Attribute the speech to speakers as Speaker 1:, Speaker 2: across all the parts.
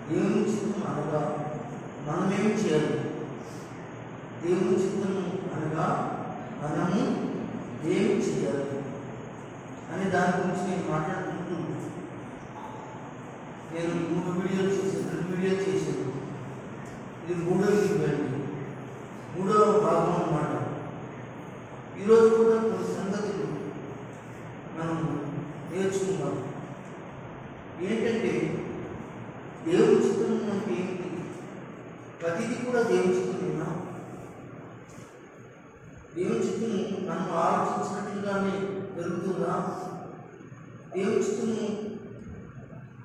Speaker 1: దేవుని చిత్తం అనగా మనమేం చేయాలి? దేవుని చిత్తం అనగా మనము ఏమి చేయాలి అనే దాని గురించి నేను మాట్లాడుకుంటూ నేను 3 వీడియోలు చేశాను, 2 వీడియోలు చేశాను. ఇది 3వ వీడియో అండి, 3వ భాగం అన్నమాట. ఈరోజు కూడా కొన్ని సంగతులు మనం నేర్చుకుందాం. ఏంటంటే దేవుని చిత్తం అంటే ఏంటి? ప్రతిదీ కూడా దేవుని చిత్తమేనా? దేవుని చిత్తం మనం ఆలోచించినట్లుగానే జరుగుతుందా? దేవుని చిత్తము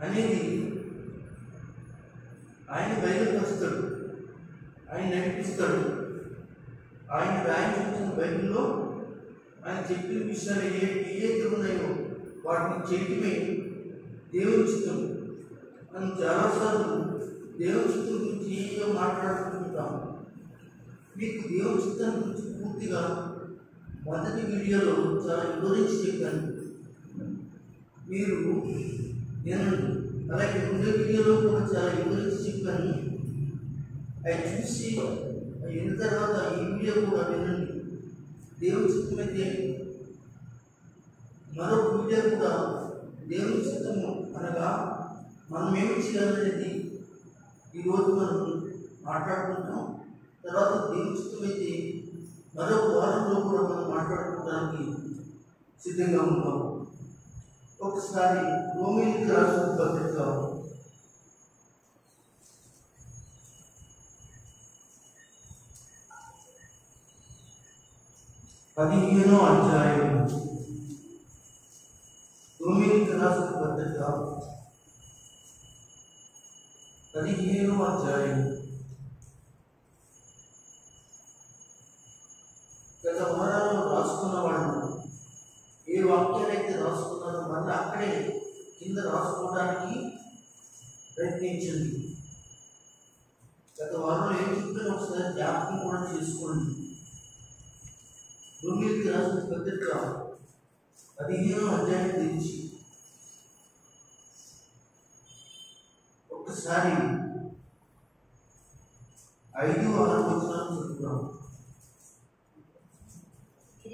Speaker 1: అనేది ఆయన బయలుపరుస్తాడు, ఆయన నడిపిస్తాడు. ఆయన రాయించిన బైబిల్లో ఆయన చెప్పిన విషయాలు ఏదైతే ఉన్నాయో వాటిని చేయటమే దేవుని చిత్తం. మనం చాలాసార్లు దేవుని చిత్తం గురించి ఏదో మాట్లాడుకుంటాం. మీకు దేవుని చిత్తం గురించి పూర్తిగా మొదటి వీడియోలో చాలా వివరించి చెప్పాను, మీరు వినండి. అలాగే 2వ వీడియోలో కూడా చాలా వివరించి చెప్పాను. అవి చూసి అయిన తర్వాత ఈ వీడియో కూడా వినండి. దేవుని చిత్తం అయితే మరొక వీడియో కూడా దేవుని చిత్తము అనగా మనం ఏమి చేయాలనేది ఈరోజు మనం మాట్లాడుకుంటాం. తర్వాత దేవుని చిత్తం అయితే మరొక వారంలో కూడా మనం మాట్లాడుకోవడానికి సిద్ధంగా ఉంటాం. ఒకసారి రోమీయులకు రాసిన పత్రిక 15వ అధ్యాయం, రోమీయులకు రాసిన పత్రిక 15వ అధ్యాయం. గత వారాల్లో రాసుకున్న వాళ్ళు ఏ వాక్యాలైతే రాసుకున్నారో మళ్ళీ అక్కడే కింద రాసుకోవడానికి ప్రయత్నించండి. గత వారంలో ఏం చెప్పారో ఒకసారి జ్ఞాపకం కూడా చేసుకోండి. రోమీయులకు రాసిన పత్రిక 15వ అధ్యాయం తెరిచి ఒకసారి 5, 6 వచనాలు చదువుతాం.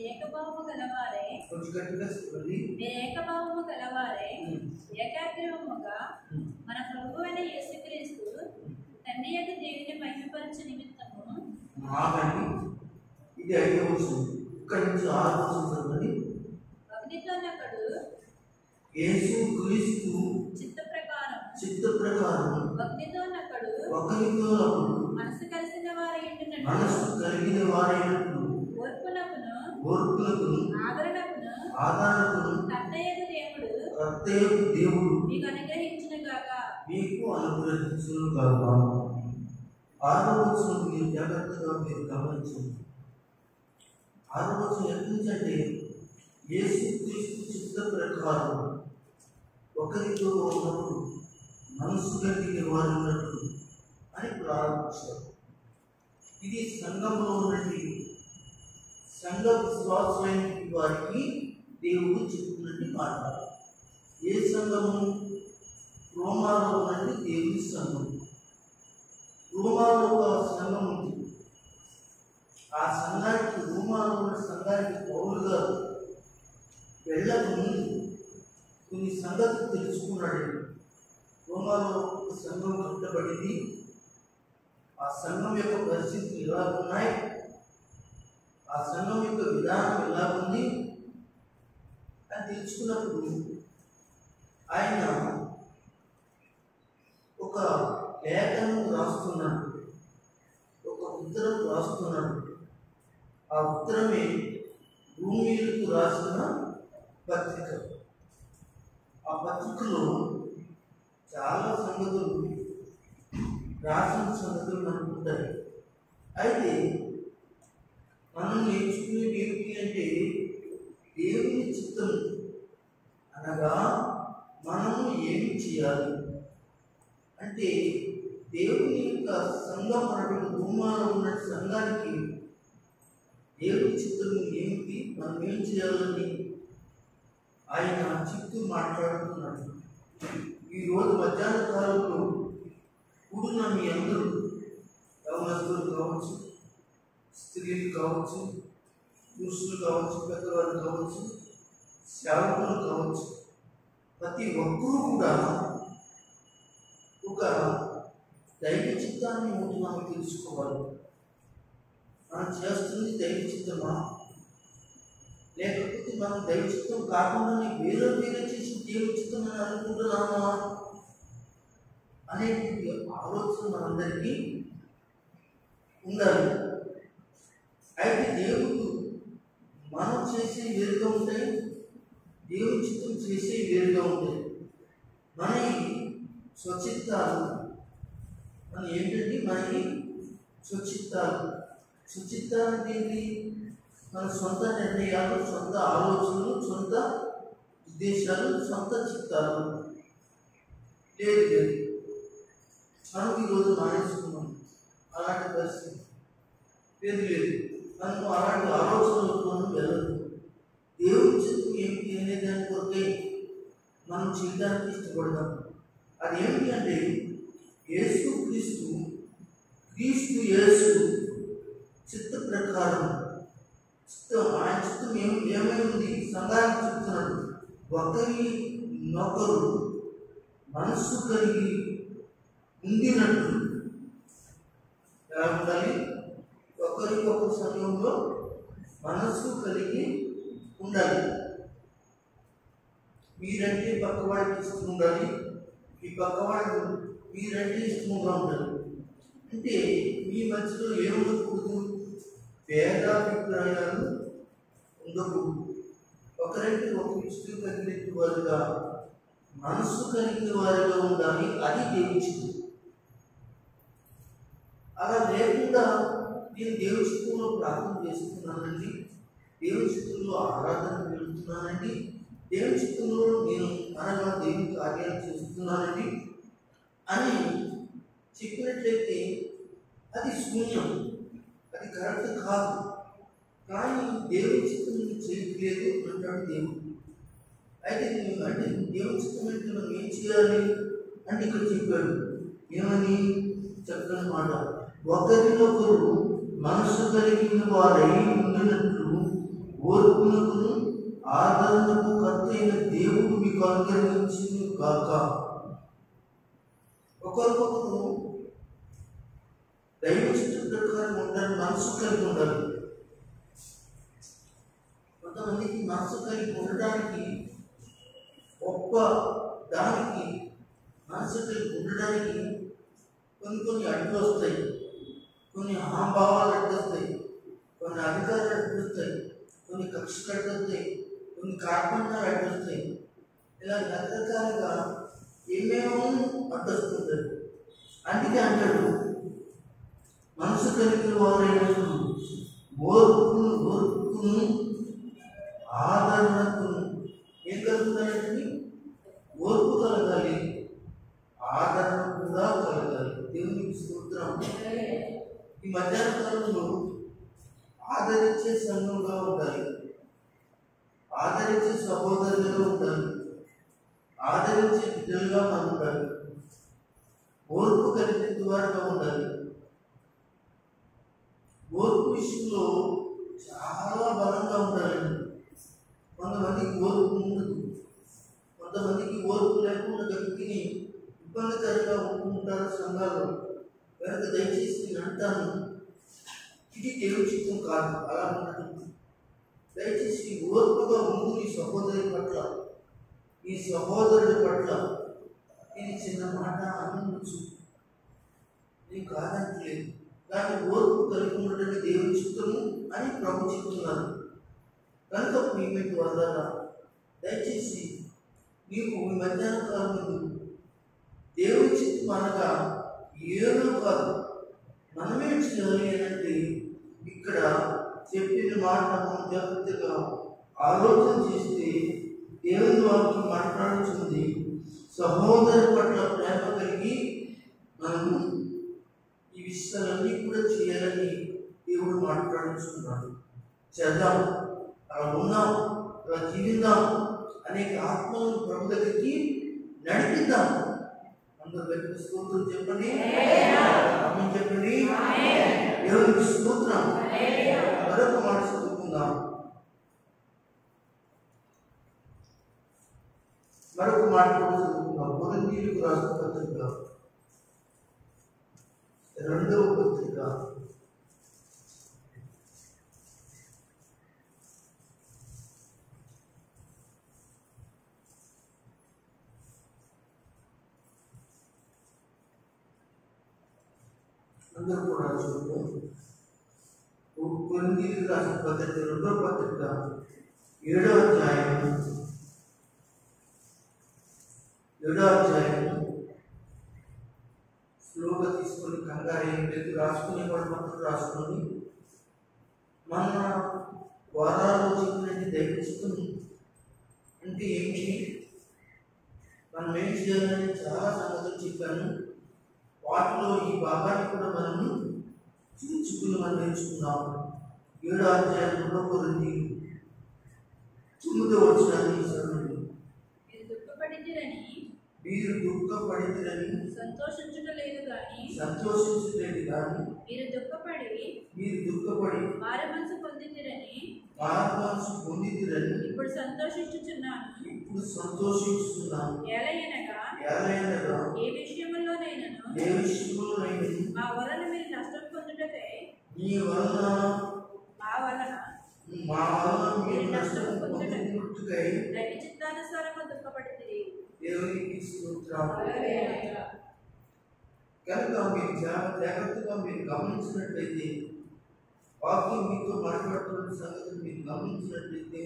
Speaker 2: ఏకభావము గలవారే
Speaker 1: కొంచెం గట్టిగా చెప్పండి.
Speaker 2: ఏకభావము గలవారే ఏకాగ్రముగా మన ప్రభువైన యేసుక్రీస్తు తండ్రి యొక్క దేవుని మహిమపరచు నిమిత్తము
Speaker 1: ఆగండి. ఇది 5వ వచనం. ఇక్కడి నుంచి 6వ వచనం చదవండి.
Speaker 2: ఒకనితోనొకడు
Speaker 1: యేసు క్రీస్తు చిత్త ప్రకారం
Speaker 2: ఒకనితోనొకడు మనసు కలిగిన వారైనట్లు
Speaker 1: ఓర్పులకును ఆదరణకును కర్తయ్యకు దేవుడు
Speaker 2: మీకు అనుగ్రహించును గాక.
Speaker 1: 6వ వచనం మీరు జాగ్రత్తగా మీరు గమనించండి. 6వ వచనం ఎక్కడి నుంచి అంటే యేసుక్రీస్తు చిత్త ప్రకారం ఒకరితో ఉన్నప్పుడు మనసు కలిగిన వారు ఉన్నట్లు అని ప్రారంభించారు. ఇది సంఘంలో ఉన్నది. సంఘ విశ్వాసమైన వారికి దేవుడు చెప్తున్నట్టు మాట. ఏ సంఘము? రోమాలో ఉన్నది దేవుని సంఘం. రోమాలో ఒక సంఘం ఉంది. ఆ సంఘానికి, రోమాలో ఉన్న సంఘానికి పౌలు గారు వెళ్ళక ముందు కొన్ని సంగతులు తెలుసుకున్నాడు. రోమాలో ఒక సంఘం కట్టబడింది. ఆ సంఘం యొక్క పరిస్థితులు ఎలా ఉన్నాయి, ఆ సంఘం యొక్క విధానం ఎలా ఉంది అని తెలుసుకున్నప్పుడు ఆయన ఒక లేఖను రాస్తున్నాడు, ఒక ఉత్తరం రాస్తున్నాడు. ఆ ఉత్తరమే రోమీయులకు రాసిన పత్రిక. ఆ పత్రికలో చాలా సంగతులు, రాసిన సంగతులు మనకు ఉంటాయి. అయితే మనం నేర్చుకునేది ఏమిటి అంటే దేవుని చిత్తం అనగా మనము ఏమి చేయాలి అంటే దేవుని యొక్క సంఘం అన్నటువంటి భూమాలో ఉన్న సంఘానికి దేవుని చిత్తం ఏమిటి, మనం ఏం చేయాలని ఆయన చిత్తు మాట్లాడుతున్నాడు. ఈరోజు మధ్యాహ్న కాలంలో కూడిన మీ అందరూ యవనస్తులు కావచ్చు, స్త్రీలు కావచ్చు, పురుషులు కావచ్చు, పెద్దవాళ్ళు కావచ్చు, సేవకులు కావచ్చు, ప్రతి ఒక్కరూ కూడా ఒక దైవ చిత్తాన్ని ముందు మనం తెలుసుకోవాలి. మనం చేస్తుంది దైవ చిత్తమా, లేకపోతే మనం దైవ చిత్తం కాకుండానే వేరే చేసి దైవ చిత్తం అని అనుకుంటున్నామా అనేటువంటి ఆలోచన మనందరికీ ఉండాలి. అయితే దేవుడు మనం చేసే వేరుగా ఉంటాయి, దేవుని చిత్తం చేసే వేరుగా ఉంటాయి. మనకి స్వచిత్తాలు ఏంటంటే మనకి స్వచిత్తాలు అంటే ఏంటి? మన సొంత నిర్ణయాలు, సొంత ఆలోచనలు, సొంత ఉద్దేశాలు, సొంత చిత్తాలు లేదు. మనం ఈరోజు మానేసుకున్నాం అలాంటి పరిస్థితి లేదు. మనకు అలాంటి ఆలోచనలు మనం వెళ్ళదు. దేవుడి చిత్తం ఏమిటి అనే దాని కొరకై మనం చేయడానికి ఇష్టపడదాం. అది ఏమిటి అంటే క్రీస్తు యేసు చిత్త ప్రకారం ఆయన చిత్తం ఏమై ఉంది సంఘానికి చెప్తున్నాడు. ఒకరినొకరు మనస్సు కలిగి ఉండినట్లు ఎలా ఉండాలి? ఒకరికొకరు సమయంలో మనస్సు కలిగి ఉండాలి. మీరంటే పక్కవాడికి ఇష్టం ఉండాలి, ఈ పక్కవాడు మీరంటే ఇష్టంగా ఉండాలి. అంటే మీ మధ్యలో ఏముండకూడదు? భేదాభిప్రాయాలు ఉండకూడదు. ఒకరంటే ఒకరు ఇష్టం కలిగిన వారుగా, మనస్సు కలిగిన వారుగా ఉండాలి. అది దేవుని చిత్తం. అలా లేకుండా నేను దేవుని చిత్తంలో ప్రార్థన చేస్తున్నానండి, దేవుని చిత్తంలో ఆరాధన వెళుతున్నానండి, దేవుని చిత్తంలో నేను అనగా దేవుని కార్యాలు చేస్తున్నానండి అని చెప్పినట్లయితే అది శూన్యం, అది కరెక్ట్ కాదు. కానీ దేవుని చిత్తం చేయట్లేదు అంటాడు దేవుడు. అయితే అంటే దేవుని చిత్తం అంటే మనం ఏం చేయాలి అంటే ఇక్కడ చెప్పాడు. ఏమని? చక్కని మాట, ఒకరినొకరు మనసు కలిగిన వారై ఉండినట్లు ఓర్పునకును ఆదరణకు కర్తైన దేవుడు మీకు అనుగ్రహించును కాక. ఒకరికొకరు దైవ చిత్త ప్రకారం ఉండాలి, మనసు కలిగి ఉండాలి. కొంతమందికి మనసు కలిగి ఉండడానికి గొప్ప దానికి మనసు కలిగి ఉండడానికి కొన్ని అడ్డు వస్తాయి, కొన్ని అహంభావాలు అడ్డొస్తాయి, కొన్ని అధికారాలు అడ్డొస్తాయి, కొన్ని కక్షలు అడ్డొస్తాయి, కొన్ని కార్పణ్యాలు అడ్డొస్తాయి. ఇలా రకరకాలుగా ఏమేమో అడ్డొస్తుంటారు. అందుకే అంటాడు మనసు కలిగిన వారైనప్పుడు ఓర్పును ఆదరణకును ఏం కలుగుతాయండి? ఓర్పు కలగాలి, ఆదరణ కూడా కలగాలి. దేవునికి స్తోత్రం. ఈ మధ్యాహ్న కాలంలో ఆదరించే సంఘంగా ఉండాలి, ఆదరించే సహోదరులుగా ఉండాలి, ఆదరించే బిడ్డలుగా మనం ఉండాలి, ఓర్పు కలిగిన వారుగా ఉండాలి. ఓర్పు విషయంలో చాలా బలంగా ఉండాలండి. కొంతమందికి ఓర్పు ఉండదు, కొంతమందికి ఓర్పు లేకుండా గట్టిని ఇబ్బందికరంగా ఉంటుంటారు సంఘాల్లో. కనుక దయచేసి నేను అంటాను, ఇది దేవుని చిత్తం కాదు. అలా ఉండటం దయచేసి ఓర్పుగా ముందు నీ సహోదరి పట్ల, నీ సహోదరుడి పట్ల. ఇది చిన్న మాట అనవచ్చు, నేను కాదంటలేదు, కానీ ఓర్పు కలిగి ఉండటం దేవుని చిత్తము అని ప్రభు చెప్తున్నారు. కనుక ప్రియమైన వారులారా, దయచేసి నీకు ఈ మధ్యాహ్న కాలం ముందు దేవుని చిత్తం అనగా ఏదో కాదు, మనమే చేయాలి అంటే ఇక్కడ చెప్పిన మాట మనం జాగ్రత్తగా ఆలోచన చేస్తే దేవుని వాక్యం మాట్లాడుతుంది. సహోదరు పట్ల ప్రేమ కలిగి మనము ఈ విషయాలన్నీ కూడా చేయాలని దేవుడు మాట్లాడుతున్నాడు. చేద్దాం, అలా ఉన్నాం, అలా జీవిద్దాం, అనేక ఆత్మలను ప్రభు దగ్గరికి నడిపిద్దాం. అందరూ గట్టిగా స్తోత్రం చెప్పండి. ఆమేన్ చెప్పండి. దేవునికి స్తోత్రం. మరొక మాట చదువుకుందాం. మరొక మాట కూడా చదువుకుందాం. కొరింథీయులకు రాసిన పత్రిక 2వ పత్రిక 2వ పత్రిక 7వ అధ్యాయం స్లోగా తీసుకొని కంగారు ఏం లేదు, రాసుకునే వాడు మాత్రం రాసుకొని మన వారాల్లో చెప్పినట్టు దయచేస్తుంది. అంటే ఏంటి, మనం ఏం చేయాలని చాలా సంగతులు చెప్పాను. వాటిలో ఈ భాగాన్ని కూడా మనము చూసుకుని మనం నేర్చుకున్నాము. 7వ అధ్యాయంలో కొరింథీయులు 9వ వచనాన్ని చదవండి. మీరు దుఃఖపడితిరని
Speaker 2: సంతోషించలేదు గాని
Speaker 1: మీరు దుఃఖపడి
Speaker 2: మారు మనసు పొందితిరని ఇప్పుడు సంతోషించుచున్నాను. ఏలయనగా ఏ విషయములోనైనను మా వలన మీరు నష్టం పొందుటకై మా వలన మీరు నష్టం పొందుటకై దైవ చిత్తానుసారము దుఃఖపడితిరి.
Speaker 1: దేవునికి స్తోత్రం. కనుక మీరు జాగ్రత్తగా మీరు గమనించినట్లయితే, వాక్యం మీతో మాట్లాడుతున్న సంగతిని మీరు గమనించినట్లయితే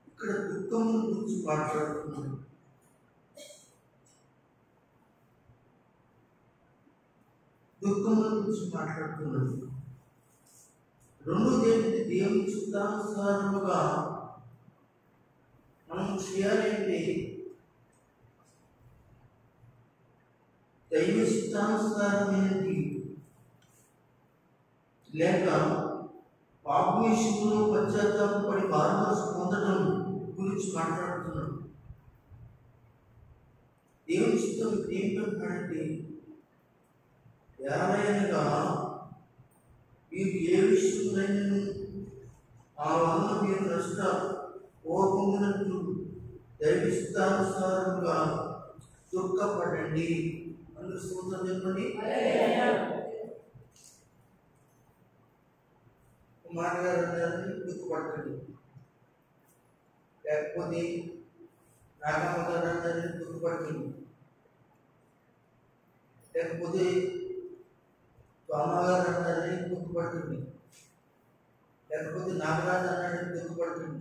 Speaker 1: ఇక్కడ దుఃఖము గురించి మాట్లాడుతున్నాను. రెండోది ఏంటంటే, దేవుని చిత్తానుసారముగా మనం చేయాలంటే దైవ చిత్తానుసారమైనది లేక పాప విషయంలో పశ్చాత్తాపడి మారుమనసు పొందడం గురించి మాట్లాడుతున్నాం. దేవుని చిత్తం ఏంటంటే, ఎవరైనా మీరు ఏ విషయంలో ఆ వలన మీరు నష్ట పొందినట్లు దైవ చిత్తానుసారంగా దుఃఖపడండి. అందరూ స్తోత్రం చెప్పండి. కుమారగారు అన్నారని దుఃఖపడకండి, లేకపోతే నాగమ్మ గారు అన్నారని దుఃఖపడకండి, లేకపోతే అమ్మగారు అన్నారని దుఃఖపడకండి, లేకపోతే నాగరాజు అన్నారని దుఃఖపడకండి,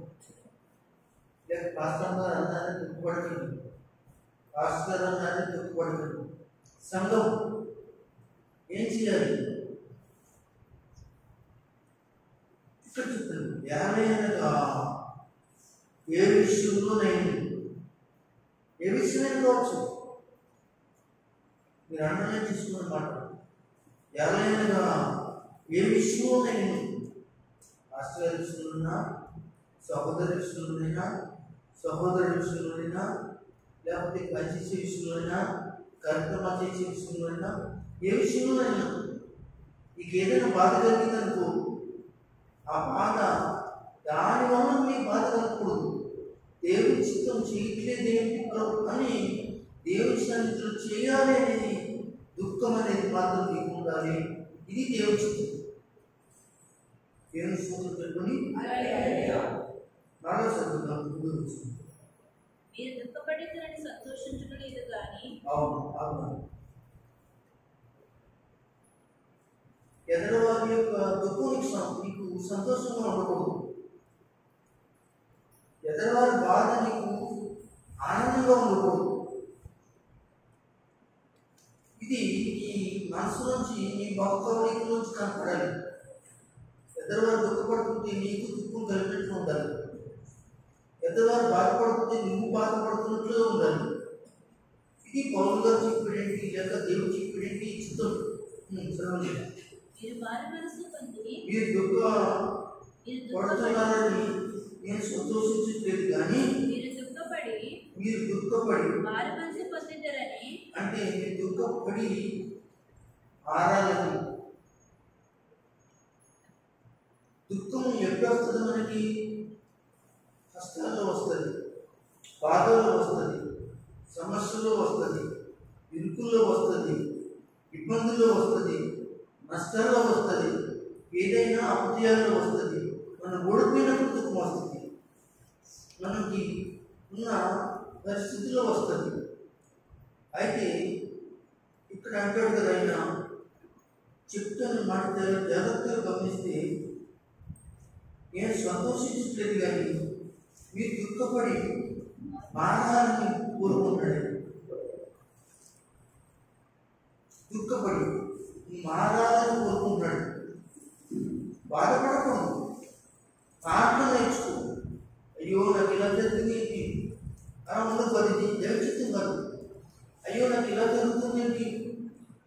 Speaker 1: లేక పాస్టర్ గారు అన్నారని దుఃఖపడకండి, పాస్టర్ గారు అన్నారని దుఃఖపడకండి. సంఘం ఏం చేయాలి? ఇక్కడ చెప్తాను, ఏమైనా ఏ విషయంలోనైనా ఏ విషయమైనా కావచ్చు, మీరు అండర్లైన్ తీసుకున్నమాట. ఎవరైనా ఏ విషయంలోనైనా ఆశ్చర్య విషయంలోనైనా, సహోదర విషయంలోనైనా, సహోదరుల విషయంలోనైనా, లేకపోతే పనిచేసే విషయంలోనైనా, కార్యక్రమాలు చేసే విషయంలోనైనా, ఏ విషయంలోనైనా మీకు ఏదైనా బాధ కలిగిందనుకో, ఆ బాధ దానివల్ల మీకు బాధ కలగకూడదు. దేవుని చిత్తం చేయట్లేదేంటి అని దేవుని సన్నిధిలో చేయాలి అనేది దుఃఖం అనేది మాత్రం మీకు ఉండాలి. ఇది దేవుని చిత్తం. దేవుని స్తోత్రం పెట్టుకొని బాగా చదువుతాం.
Speaker 2: మీరు దుఃఖపడితేనని సంతోషించలేదు కానీ.
Speaker 1: అవును అవును, ఎదరవారి యొక్క దుఃఖం నీకు సంతోషంగా ఉండకూడదు. ఎదరవారి బాధ నీకు ఆనందంగా ఉండకూడదు. ఇది నీ మనసు నుంచి, నీ భక్తుల నుంచి కనపడాలి. ఎదరవారు దుఃఖపడుతుంటే నీకు దుఃఖం కలిగినట్లు ఉండాలి. ఎదరవారు బాధపడుతుంటే నువ్వు బాధపడుతున్నట్లుగా ఉండాలి. ఇది పౌలు గారు చెప్పేంటి, లేక దేవుడు చెప్పేంటి చిత్తం.
Speaker 2: మీరు మారు మనసు పొంది
Speaker 1: మీరు దుఃఖపడుతున్నారని నేను సంతోషించట్లేదు, కానీ
Speaker 2: మీరు దుఃఖపడి
Speaker 1: మారు
Speaker 2: మనసు పొందిద్దరని
Speaker 1: అంటే దుఃఖపడి ఆరాలని. దుఃఖం ఎప్పుడు వస్తుంది మనకి? కష్టాల్లో వస్తుంది, బాధల్లో వస్తుంది, సమస్యల్లో వస్తుంది, ఇరుకుల్లో వస్తుంది, ఇబ్బందుల్లో వస్తుంది, నష్టాల్లో వస్తుంది, ఏదైనా అపజయాల్లో వస్తుంది. మనం ఓడిపోయినప్పుడు దుఃఖం వస్తుంది, మనకి ఉన్న పరిస్థితిలో వస్తుంది. అయితే ఇక్కడ అంటాడు కదా ఆయన, చెప్తున్న మాట జాగ్రత్తగా గమనిస్తే, నేను సంతోషించట్లేదు కానీ మీరు దుఃఖపడి మారాలని కోరుకుంటాడు. దుఃఖపడి మారాలని కోరుకుంటాడు. బాధపడకూడదు, ఆత్మ నేర్చుకో. అయ్యో నాకు ఇలా జరుగుతుంది అలా ఉండదు, అది జరుగుతుంది కాదు. అయ్యో నాకు ఇలా జరుగుతుందేంటి,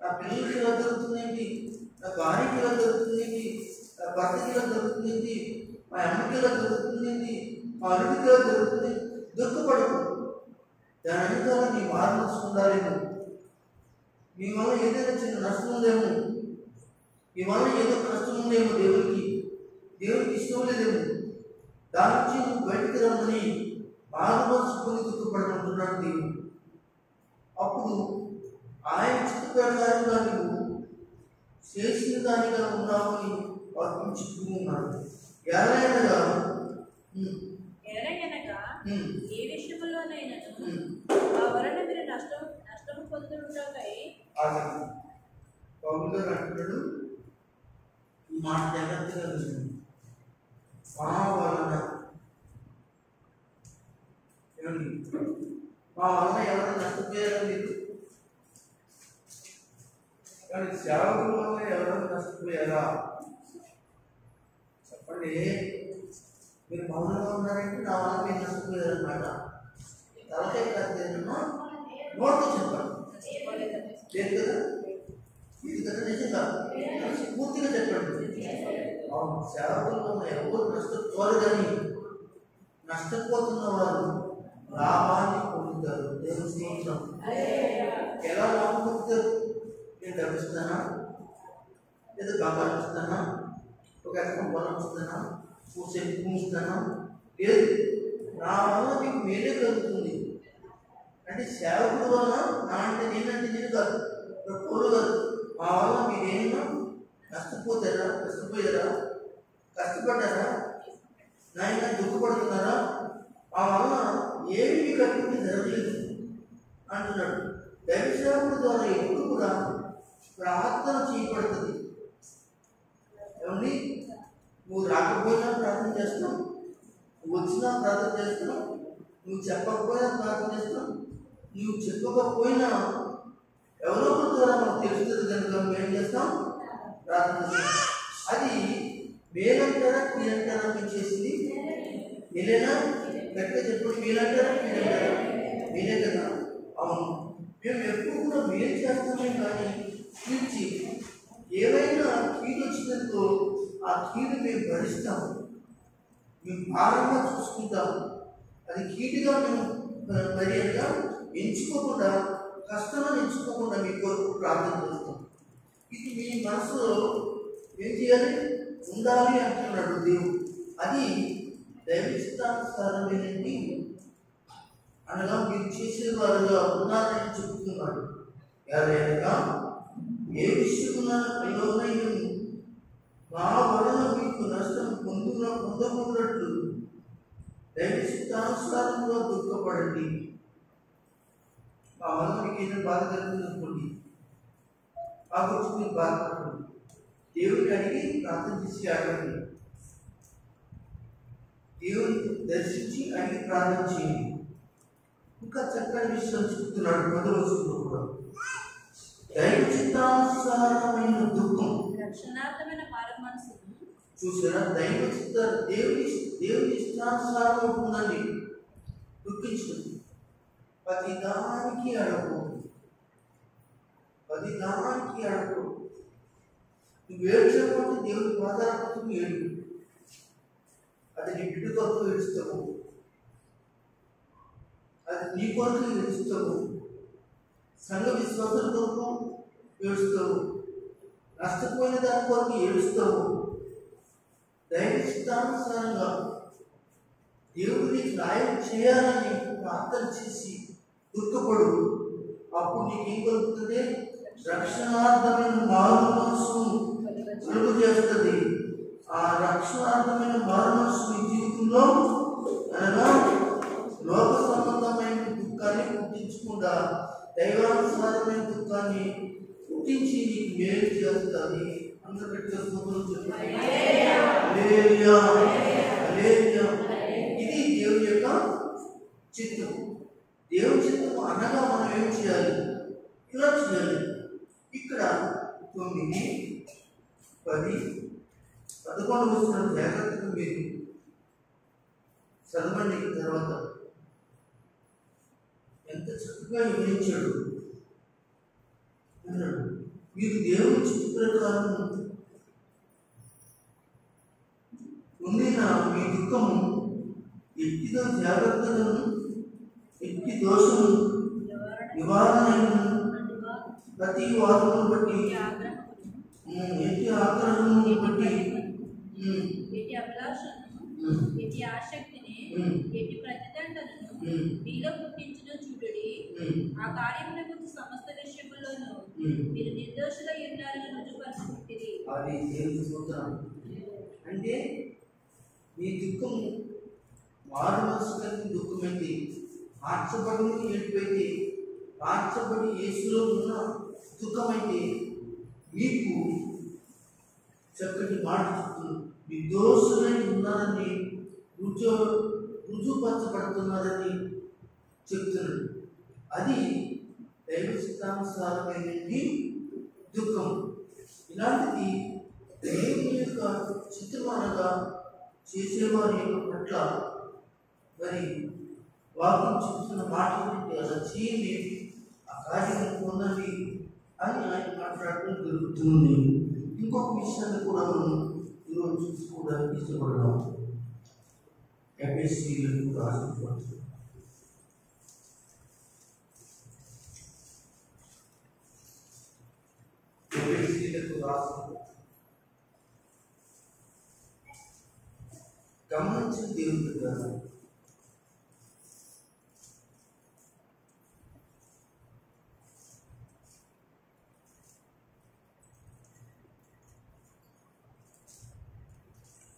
Speaker 1: నా పిల్లలకి ఇలా జరుగుతుందేంటి, నా భార్యకి ఇలా జరుగుతుందేంటి, నా భర్తకి ఇలా జరుగుతుందేంటి, మా అమ్మకి ఇలా జరుగుతుందేంటి, మా అల్లుడికి ఇలా జరుగుతుంది. దుఃఖపడకు. దాని వెనకాల నీ మార్పు ఉండాలేమో, మీ వల్ల ఏదైనా చిన్న నష్టం ఉందేమో, మీ వల్ల ఏదో కష్టం ఉందేమో, దేవుడికి ఇష్టం లేదేమో. దాని నుంచి నువ్వు బయటకు రమ్మని బాధపరుచుకొని దుఃఖపడమంటున్నాడు దేవుడు. అప్పుడు ఆయన చిత్త ప్రకారంగా నువ్వు చేసిన దానిగా ఉన్నామని వాక్యం చెప్తూ ఉన్నాడు. ఎలాగనగా
Speaker 2: ఏ విషయంలోనైనాను ఆ వలన మీరు నష్టము పొందుటకై
Speaker 1: పౌలు గారు అంటున్నాడు, ఈ మాట జాగ్రత్తగా వినండి. మా వలన ఎవరైనా నష్టపోయారా మీరు? కానీ సేవకుల వల్ల ఎవరైనా నష్టపోయారా చెప్పండి. మీరు మౌనంగా ఉన్నారంటే నా వల్ల మీరు నష్టపోయారన్నమాట. తలకాయ కాదేమో నోట్తో చెప్పండి. లేదు కదా, ఇది కదా నిజంగా పూర్తిగా చెప్పండి. అవును, సేవకుల వల్ల ఎవరు నష్టపోరు, కానీ నష్టపోతున్న వారు లాభాన్ని పొందుతారు. దేవుని స్తోత్రం. ఎలా లాభం పొందుతారు? నేను డబ్బిస్తానా, లేదా బంగారం ఇస్తానా, ఒక ఎకరం పొలం ఇస్తానా, పూసేపు పూస్తానా? లేదు, నా వల్ల మీకు మేలే కలుగుతుంది. అంటే సేవకుడు వల్ల నా అంటే నేను కాదు, పౌలు కాదు, మా వల్ల మీరేమన్నా నష్టపోయారా, కష్టపడ్డారా, నాయన దుఃఖపడుతున్నారా, ఆ వల్ల ఏమి మీకు అటువంటి జరగలేదు అంటున్నాడు. దైవ సేవకుడి ద్వారా ఎప్పుడు కూడా ప్రార్థన చేయబడుతుంది. ఏమండి, నువ్వు రాకపోయినా ప్రార్థన చేస్తున్నావు, నువ్వు వచ్చినా ప్రార్థన చేస్తున్నావు, నువ్వు చెప్పకపోయినా ప్రార్థన చేస్తున్నావు, నువ్వు చెప్పకపోయినా ఎవరో ఒకరి ద్వారా మనకు తెలుస్తుంది కనుక మేము ఏం చేస్తాం? ప్రార్థన చేస్తాం. అది మేలంటారా కీడంటారా మేము చేసింది? మేలేనా? గట్టిగా చెప్పండి, మేలంటారా కీడంటారా? మేలే కదా. అవును, మేము ఎప్పుడు కూడా మేలు చేస్తామే కానీ తీర్చి ఏవైనా కీడు వచ్చినందుకో ఆ కీడు మేము భరిస్తాము, మేము భారంగా చూసుకుంటాము. అది కీడుగా మేము మర్యాదగా ఎంచుకోకుండా, కష్టంగా ఎంచుకోకుండా మీ కొరకు ప్రార్థన చేస్తాం. ఇది మీ మనసులో ఏం చేయాలి? ఉండాలి అంటున్నాడు దేవుడు. అది దైవచిత్తానుసారమైనది, అనగా మీరు చేసేవారుగా ఉన్నారని చెప్తున్నాడు. ఎవరైనా ఏ విషయంలోనైనా నా వలన మీకు నష్టం పొందకున్నట్లు దైవచిత్తానుసారంగా దుఃఖపడండి. మా వలన మీకు ఏదైనా బాధ కలుగుతుందనుకోండి, ఆ గురించి మీరు బాధపడండి. దేవుడిని అడిగి ప్రార్థన చేసి అడగండి. దేవుని దర్శించి అడిగి ప్రార్థన చేయండి. ఇంకా చక్కని విషయం చెప్తున్నాడు 10వ వచనంలో కూడా. దైవ చిత్తానుసారమైన దుఃఖం,
Speaker 2: రక్షణార్థమైన మారుమనసు
Speaker 1: చూసారా? దేవుని ఇష్టానుసారం ఉంటుందండి. దుఃఖించుకుంది, ప్రతి దానికి అడగకూడదు. నువ్వు ఏడ్చకపోతే దేవుని పాదాలకు ఏడు, అది నీ బిడ్డ కొరకు ఏడుస్తావు, అది నీ కొరకు ఏడుస్తావు, సంఘ విశ్వాసుల కొరకు ఏడుస్తావు, నష్టపోయిన దాని కొరకు ఏడుస్తావు. దైవ చిత్తానుసారంగా దేవుడు నీకు న్యాయం చేయాలని ప్రార్థన చేసి దుఃఖపడు. అప్పుడు నీకేం కలుగుతుంది? రక్షణార్థమైన మారు మనసు కలుగు చేస్తుంది. ఆ రక్షణార్థమైన మారు మనసు నీ జీవితంలో అనగా లోక సంబంధమైన దుఃఖాన్ని పుట్టించకుండా దైవానుసారమైన దుఃఖాన్ని పుట్టించి నీకు మేలు చేస్తుంది. అందరూ ఇది దేవుని యొక్క చిత్తం. దేవుని చిత్తం అనగా మనం ఏం చేయాలి? ఇలా చేయాలి. ఇక్కడ 9, 10, 11 వచ్చిన జాగ్రత్తగా మీరు చదవండి. తర్వాత ఎంత చక్కగా వివరించాడు అన్నాడు. మీరు దేవుని చిత్త ప్రకారం పొందిన మీ దుఃఖము ఎట్టిదో జాగ్రత్తలను ఎట్టి దోషము నివారణ ప్రతి వాదమును బట్టి ఎట్టి ఆగ్రహమును బట్టి
Speaker 2: ఎట్టి అభిలాషను ఎట్టి ఆసక్తిని ఎట్టి ప్రతిదండనను మీలో పుట్టించును చూడుడి. ఆ కార్యముల గురించి సమస్త విషయములోనూ మీరు నిర్దోషులై ఉన్నారని రుజుపరచుకుంటుంది.
Speaker 1: అది దేవుని స్తోత్రం. అంటే మీ దుఃఖం మారు మనసు కలిగిన దుఃఖమైతే, మార్చబడిన ఏడుపైతే, మార్చబడి యేసులో ఉన్న దుఃఖమైతే మీకు చక్కటి మాట చెప్తుంది. నిర్దోషులై ఉన్నారని రుజుపరచబడుతున్నారని చెప్తున్నాడు. అది దైవ చిత్తానుసారమైనది దుఃఖం. ఇలాంటిది దేవుని యొక్క చిత్రమానగా చేసేవారి యొక్క పట్ల మరి వాక్యం చెప్తున్న మాట అలా చేయండి, ఆ కార్యం పొందండి అని ఆయన మాట్లాడటం జరుగుతుంది. ఇంకొక విషయాన్ని కూడా మనం ఈరోజు చూసుకోవడానికి ఇష్టపడదాం. ఎఫెసీయులకు రాసిన పత్రిక గమనించిన దేవుని ద్వారా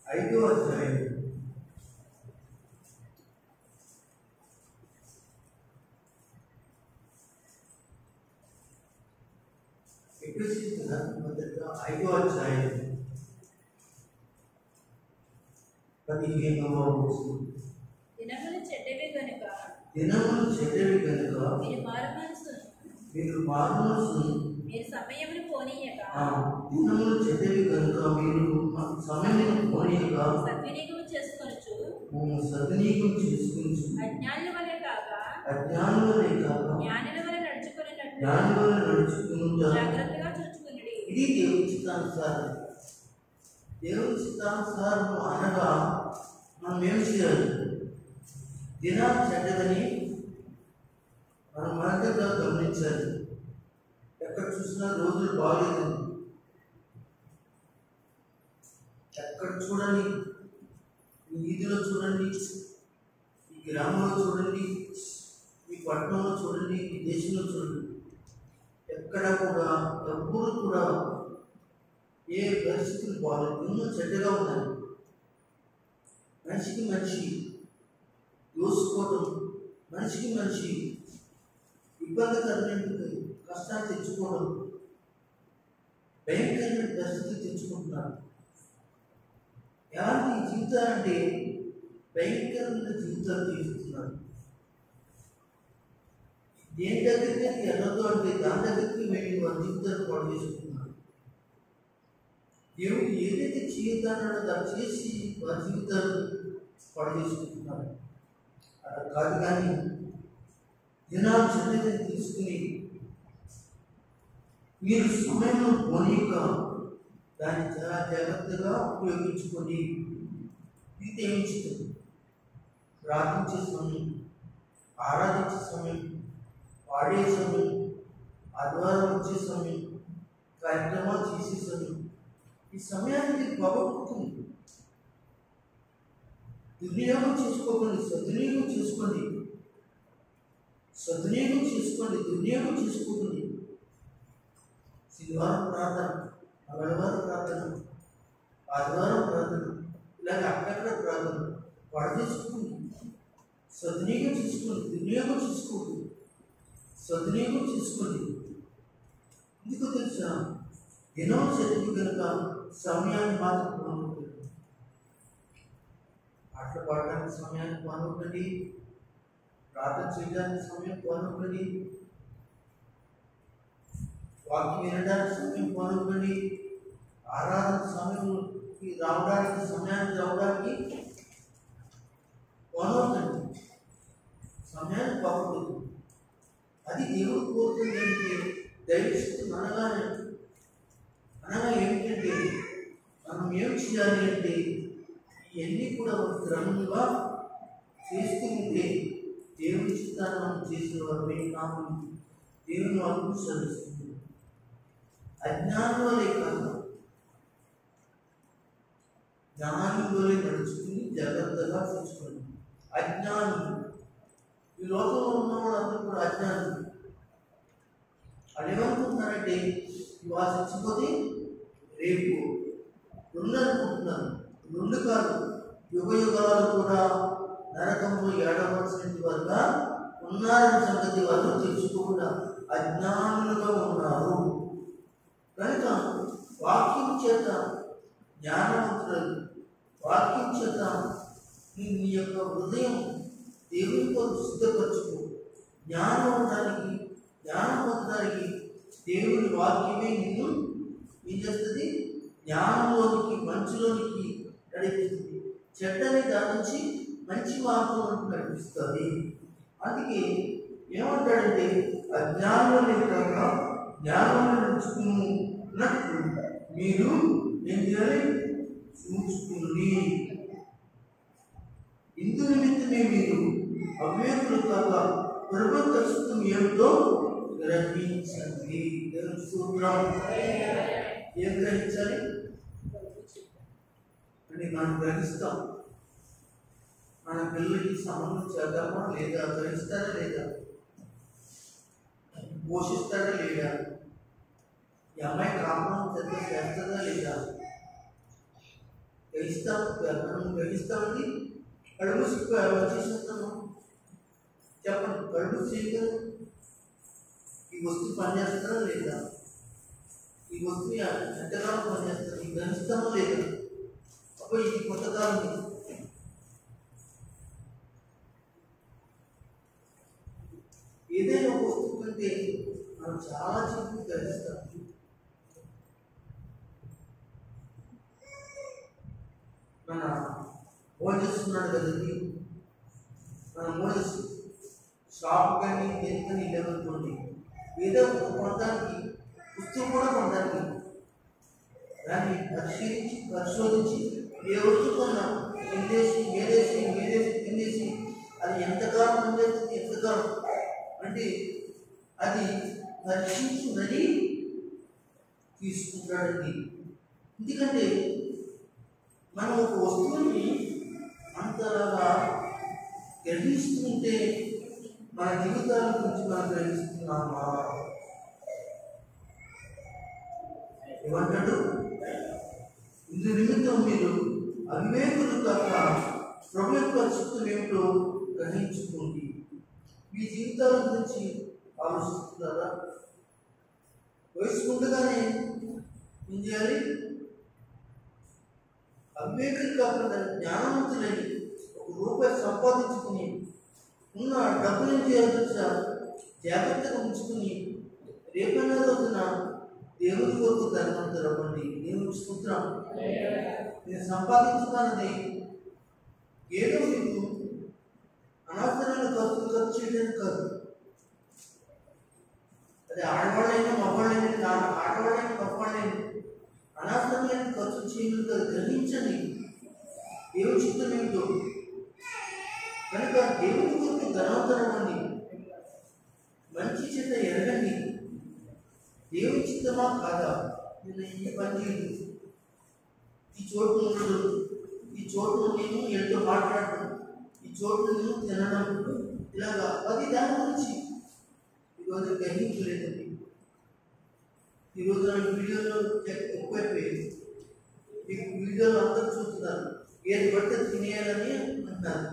Speaker 1: ఐదో అధ్యాయం ఐదో అధ్యాయం 15వ వచనం.
Speaker 2: దినములు చెడ్డవి గనుక
Speaker 1: మీరు మారు మనసును
Speaker 2: మీరు సమయమును పోనీయక
Speaker 1: దినములు చెడ్డవి కనుక మీరు సమయమును పోనీయక
Speaker 2: సద్వినియోగం చేసుకొనుచు అజ్ఞానుల వలె కాక జ్ఞానుల వలె నడుచుకొనున్నట్లు జాగ్రత్తగా చూచుకొనుడి.
Speaker 1: ఇది దేవుని చిత్తానుసారం. దేవుని చిత్తానుసారం అనగా మనం ఏం చేయాలి? దినాలు చెడ్డదని మనం మనగా గమనించాలి. ఎక్కడ చూసినా రోజులు బాగలేదు. ఎక్కడ చూడండి, ఈ వీధిలో చూడండి, ఈ గ్రామంలో చూడండి, ఈ పట్టణంలో చూడండి, ఈ దేశంలో చూడండి, ఎక్కడ కూడా ఎవ్వరూ కూడా ఏ పరిస్థితులు బాగలేదు. ఎన్నో చెడ్డగా ఉన్నాయి. మనిషికి మనిషి దోసుకోవడం, మనిషికి మనిషి ఇబ్బందికరమైన కష్టాలు తెచ్చుకోవడం, భయంకరమైన పరిస్థితులు తెచ్చుకుంటున్నారు. ఎలాంటి జీవితాలు అంటే భయంకరమైన జీవితాలు జీవిస్తున్నారు. దేని దగ్గరికి వెళ్ళదు అంటే దాని దగ్గరికి వెళ్ళి వారి జీవితాలు పాడు చేసుకుంటున్నారు. దేవుడు ఏదైతే చేయొద్దన్నాడో దాన్ని చేసి వారి జీవితాలు పాడు చేసుకుంటున్నారు. అలా కాదు, కానీ దినాలు చెడ్డని తీసుకుని మీరు సమయంలో పోనీక దాన్ని చాలా జాగ్రత్తగా ఉపయోగించుకొని ఇది ఏమిస్తుంది? ప్రార్థించే సమయం, ఆరాధించే సమయం, పాడే సమయం, ఆదివారం వచ్చే సమయం, కార్యక్రమాలు చేసే సమయం, ఈ సమయాన్ని మీరు పోగొట్టుకుంటుంది. దుర్వినియోగం చేసుకోకండి, సద్వినియోగం చేసుకోండి. సద్వినియోగం చేసుకోండి, దుర్వినియోగం చేసుకోకండి. శనివారం ప్రార్థన, మంగళవారం ప్రార్థన, ఆదివారం ప్రార్థన, ఇలాగ అక్కడక్కడ ప్రార్థన పాడు చేసుకోండి. సద్వినియోగం చేసుకోండి, దుర్వినియోగం చేసుకోండి. సద్వినియోగం చేసుకోండి. ఎందుకు తెలుసా? ఎన్నో చదివి కనుక సమయాన్ని మాత్రం పోగొట్టండి. ఆటలు పాడడానికి సమయాన్ని పోగొట్టండి, ప్రార్థన చేయడానికి సమయం పోగొట్టండి, వాక్యం వినడానికి సమయం పోగొట్టండి, ఆరాధన సమయంకి రావడానికి సమయానికి రావడానికి పోగొట్టండి. సమయాన్ని పోగొట్టదు. అది దేవుడు కోరుతుంది. ఏంటంటే దైవశక్తి అనగా ఏమిటంటే మనం ఏం చేయాలి అంటే ఇవన్నీ కూడా ఒక క్రమంగా చేస్తూ ఉంటే దేవుని చిత్తాన్ని మనం చేసిన వారు నామం దేవుని వాళ్ళకు సరిస్తుంది. అజ్ఞానంలో కాదు, జ్ఞానంలోనే నడుచుకుని జాగ్రత్తగా చూసుకోండి. అజ్ఞానం, ఈ లోకంలో ఉన్న వాళ్ళందరూ కూడా అజ్ఞానం. వాళ్ళు ఏమనుకుంటున్నారంటే ఇవాళ చచ్చిపోతే రేపు రెండు అనుకుంటున్నారు. రెండు కాదు, యుగ యుగాలు కూడా నరకంలో ఏడవలసిన వారుగా ఉన్నారన్న సంగతి వాళ్ళు తెలుసుకోకుండా అజ్ఞానులుగా ఉన్నారు. కనుక వాక్యం చేత జ్ఞానవంతులు, వాక్యం చేత నీ యొక్క హృదయం దేవుని కొరకు సిద్ధపరచుకో. జ్ఞానం పొందడానికి దేవుని వాక్యమే నిన్ను ఏం చేస్తుంది? జ్ఞానంలోనికి, మంచిలోనికి నడిపిస్తుంది. చెడ్డని దాని నుంచి మంచి మార్గంలోకి నడిపిస్తుంది. అందుకే ఏమంటాడంటే అజ్ఞానంలో కాక జ్ఞానంలో నడుచుకున్నట్టు మీరు ఏం చేయాలి? చూసుకుని. ఇందు నిమిత్తమే మీరు అవివేకులు కాక ప్రభుత్వ ప్రస్తుతం ఏమిటో గ్రహించండి. సూత్రం ఏం గ్రహించాలి అని మనం గ్రహిస్తాం. మన పిల్లలకి సంబంధం చేద్దామా లేదా? గ్రహిస్తారా లేదా? పోషిస్తాడా లేదా? ఈ అమ్మాయి కారణం చేస్తుందా లేదా? మనం గ్రహిస్తామండి. కడుపు వచ్చేస్తాము చెప్పండి. కడుపు చేయగలరు. ఈ వస్తువు పనిచేస్తుందా లేదా? ఈ వస్తువు ఎంతకాలం పనిచేస్తుంది? ఈ గ్రహిస్తామా లేదా? అప్పుడు ఇది కొంతకాలం. ఏదైనా ఒక వస్తువు కంటే మనం చాలా చిన్నది గ్రహిస్తాం. మన మోజస్ ఉన్నాడు కదండి, మన మోజస్ షాప్ కానీ దేనికని లేవనుకోండి, ఏదో కొనడానికి వస్తువు కూడా కొనడానికి దాన్ని పరిశోధించి ఏ వస్తువు కొన్నాం, తినేసి అది ఎంతకాలం పనిచేస్తుంది, ఎంతకాలం అంటే అది పరీక్షించుదని తీసుకుంటాడండి. ఎందుకంటే మనం ఒక వస్తువుని అంతలాగా గ్రహిస్తుంటే మన జీవితాల గురించి మనం గ్రహిస్తున్నామా? ఏమంటాడు? ఇందు నిమిత్తం మీరు అవివేకులు కాక ప్రభు యొక్క చిత్తం ఏమిటో గ్రహించుకోండి. మీ జీవితాల గురించి ఆలోచిస్తున్నారా? వయసుకుండగానే ఏం చేయాలి? అవివేకులు కాకుండా జ్ఞానవంతులై ₹1 సంపాదించుకుని ఉన్న డబ్బులు ఏం చేయాలి? జాగ్రత్తగా ఉంచుకుని రేపైనా రోజున దేవుని కొరకు ధనవంతులు అవ్వండి. దేవుని స్తోత్రం. నేను సంపాదించుకున్నది ఏదో మీకు అనవసరమైన ఖర్చు చేయడానికి కాదు. అది ఆడవాళ్ళైనా మగవాళ్ళైనా, ఆడవాళ్ళైనా మగవాళ్ళైనా అనవసరమైన ఖర్చు చేయడం కాదు. గ్రహించండి దేవుని చిత్తం ఏమిటో. కనుక దేవుని కొరకు ధనవంతులు అవ్వండి. మంచి చెడ్డ ఎరగండి. దేవుని చిత్తమా కాదా? నేను ఈ పని చేయదు, ఈ చోటు ఉండదు, ఈ చోటు నేను వీళ్ళతో మాట్లాడటం, ఈ చోటు నేను తినడం, ఇలాగా అది దాని గురించి ఈరోజు గ్రహించలేదండి. ఈరోజు నా వీడియోలో ఎక్కువైపోయింది. మీకు వీడియోలు అందరూ చూస్తున్నారు, ఏది పడితే తినేయాలని అంటున్నారు.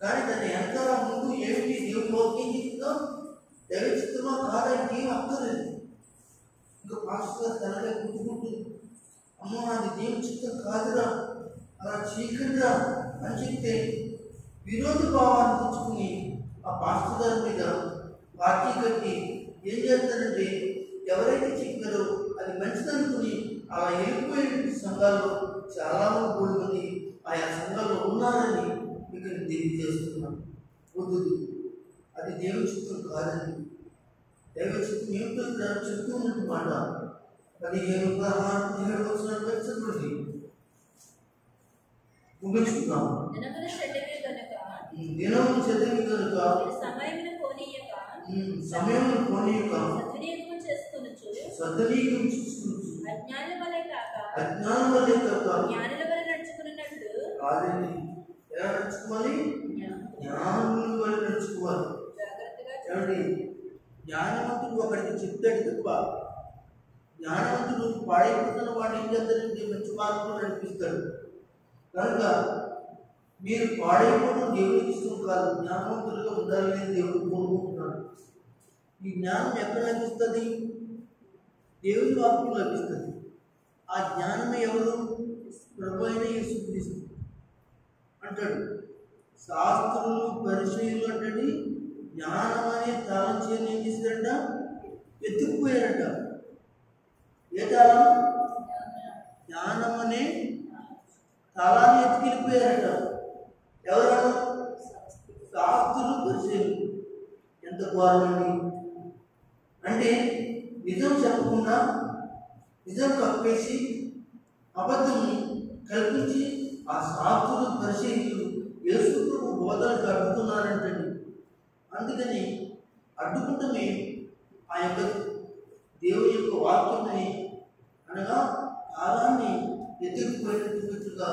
Speaker 1: కానీ దాన్ని ఎంత ముందు ఏమిటి దేవుని వాక్యం చెప్తుందో దైవ చిత్తమా కాదా ఇంకేం అక్కర్లేదు. ఇంకా పాస్టర్ తనలే గుర్తుకుంటుంది, అమ్మ నాది దేవుని చిత్తం కాదురా, అలా చీకటిరా అని చెప్తే విరోధ భావాన్ని తెచ్చుకుని ఆ పాస్టర్ గారి మీద పార్టీ కట్టి ఏం చేస్తారంటే ఎవరైతే చెప్పారో అది మంచిదనుకుని అలా వెళ్ళిపోయిన సంఘాల్లో చాలామంది కోడి మంది ఆయా సంఘాల్లో ఉన్నారని మీకు నేను తెలియజేస్తున్నాను. వద్దు, అది దేవుని చిత్తం కాదండి. దైవ చిత్తం ఏమిటో చెప్తూ ఉన్నట్టు మాట 15-17 వచనాలు చదవండి. ముగించుకుందాం. దినము చెడ్డవి కనుక సమయమును పోనీయక సద్వినియోగం చేసుకొనుచు అజ్ఞానుల వలె కాక జ్ఞానుల వలె నడుచుకున్నట్లు కాదండి. ఎలా నడుచుకోవాలి? జ్ఞానుల వలె నడుచుకోవాలి. ఏమండి, జ్ఞానవంతుడు ఒకరికి చెప్తాడు తప్ప జ్ఞానవంతుడు పాడైపోతున్న వాడు ఏం చేస్తాడంటే మంచి మార్గంలో నడిపిస్తాడు. కనుక మీరు పాడైపోవడం దేవుడికి ఇష్టం కాదు, జ్ఞానవంతులుగా ఉండాలని దేవుడు కోరుకుంటున్నాడు. ఈ జ్ఞానం ఎక్కడ లభిస్తుంది? దేవుని వాక్యం లభిస్తుంది. ఆ జ్ఞానం ఎవరు? ప్రభు అయిన యేసుక్రీస్తు అంటాడు. శాస్త్రులు పరిచయులు అంటే జ్ఞానం అనే తాళం చేసి ఏం చేశారంట? ఎత్తుకుపోయారంట. ఏ తాళం? జ్ఞానం అనే తాళాన్ని ఎత్తుకెళ్ళిపోయారట. ఎవరు? శాస్త్రులు పరిచయులు. ఎంత ఘోరమండి! అంటే నిజం చెప్పకుండా నిజం కప్పేసి అబద్ధం కల్పించి ఆ శాస్త్రులు పరిచయులు యేసు ప్రభు బోధనకు అడ్డుకున్నారంటండి. అందుకని అడ్డుకుంటమే ఆ యొక్క దేవుని యొక్క వాక్యాన్ని అనగా కాలాన్ని ఎదుర్కొనేటట్టుగా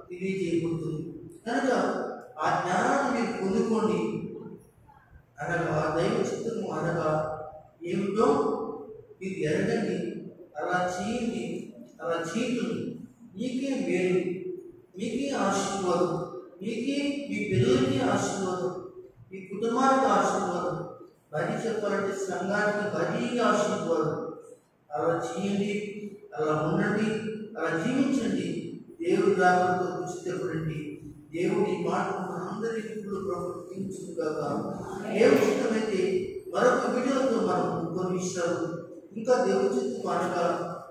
Speaker 1: తెలియజేయబడుతుంది. కనుక ఆ జ్ఞానాన్ని మీరు పొందుకోండి. అనగా దైవ చిత్తము అనగా ఏమిటో మీరు ఎరగండి, అలా చేయండి, అలా చేయటం మీకే మేలు, మీకే ఆశీర్వాదం, మీకే మీ పిల్లలకి ఆశీర్వాదం, మీ కుటుంబానికి ఆశీర్వాదం, మరీ చెప్పాలంటే సంఘానికి మరీ ఆశీర్వాదం. అలా చేయండి, అలా ఉండండి, అలా జీవించండి. దేవుడి రాకతో దృష్టిపడండి. దేవుడి మాటలు మనందరి ప్రవర్తించుగాక. దేవుడి చిత్తమైతే మరొక వీడియోతో మనం కొన్ని విషయాలు ఇంకా దేవుడి చిత్తం అనగా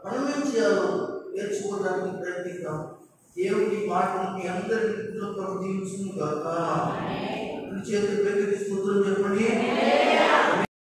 Speaker 1: మనం ఏం చేయాలో నేర్చుకోవడానికి ప్రయత్నిద్దాం. దేవుడి మాటలు మీ అందరి ప్రవర్తించుగాక. చేతులు పెట్టి స్తోత్రం చెప్పండి.